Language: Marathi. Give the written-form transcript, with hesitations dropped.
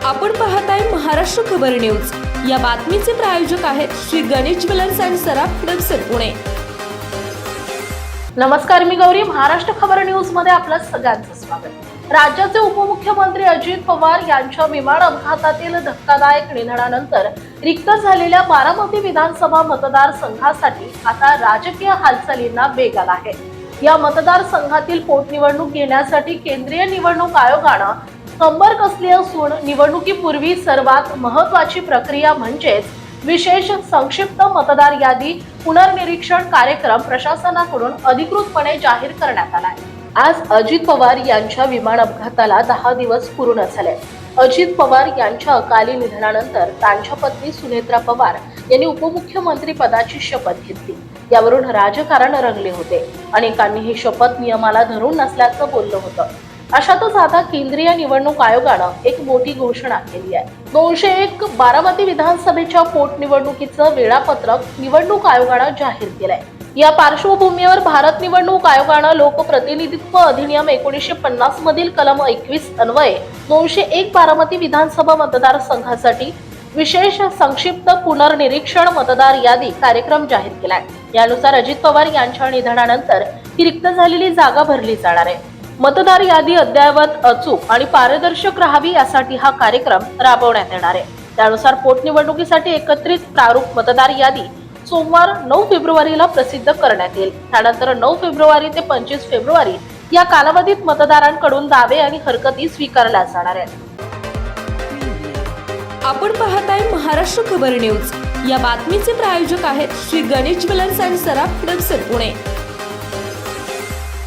आपण पाहताय महाराष्ट्र खबर न्यूज। या बातमीचे प्रायोजक आहेत श्री गणेश ज्वेलर्स अँड सराफ हडपसर पुणे। नमस्कार, मी गौरी। महाराष्ट्र खबर न्यूज मध्ये आपलं सगळ्यांचं स्वागत। राज्याचे उपमुख्यमंत्री अजित पवार यांच्या विमान अपघातातील धक्कादायक निधनानंतर रिक्त झालेल्या बारामती विधानसभा मतदारसंघासाठी आता राजकीय हालचालींना वेग आला आहे। या मतदारसंघातील पोटनिवडणूक घेण्यासाठी केंद्रीय निवडणूक आयोगानं कंबर कसली असून निवडणुकीपूर्वी सर्वात महत्त्वाची प्रक्रिया म्हणजेच विशेष संक्षिप्त मतदार यादी पुनर्निरीक्षण कार्यक्रम प्रशासनाकडून अधिकृतपणे जाहीर करण्यात आला आहे। आज अजित पवार यांच्या विमान अपघाताला 10 दिवस पूर्ण झाले। अजित पवार यांच्या अकाली निधनानंतर त्यांच्या पत्नी सुनेत्रा पवार यांनी उपमुख्यमंत्री पदाची शपथ घेतली। यावरून राजकारण रंगले होते। अनेकांनी ही शपथ नियमाला धरून नसल्याचं बोललं होतं। अशातच आता केंद्रीय निवडणूक आयोगानं एक मोठी घोषणा केली आहे। 201 बारामती विधानसभेच्या पोटनिवडणुकीचं वेळापत्रक निवडणूक आयोगानं जाहीर केलंय। या पार्श्वभूमीवर भारत निवडणूक आयोगानं लोकप्रतिनिधित्व अधिनियम 1950 मधील कलम 21 अन्वये 201 बारामती विधानसभा मतदारसंघासाठी विशेष संक्षिप्त पुनर्निरीक्षण मतदार यादी कार्यक्रम जाहीर केलाय। यानुसार अजित पवार यांच्या निधनानंतर ही रिक्त झालेली जागा भरली जाणार आहे। मतदार यादी अद्ययावत, अचूक आणि पारदर्शक राहावी यासाठी हा कार्यक्रम राबवण्यात येणार आहे। त्यानुसार पोटनिवडणुकीसाठी एकत्रित प्रारूप मतदार यादी सोमवार 9 फेब्रुवारीला प्रसिद्ध करण्यात येईल। त्यानंतर 9 फेब्रुवारी ते 25 फेब्रुवारी या कालावधीत मतदारांकडून दावे आणि हरकती स्वीकारल्या जाणार आहेत। आपण पाहताय महाराष्ट्र खबर न्यूज। या बातमीचे प्रायोजक आहेत Shri Ganesh jewellers and Saraf Hadapsar Pune.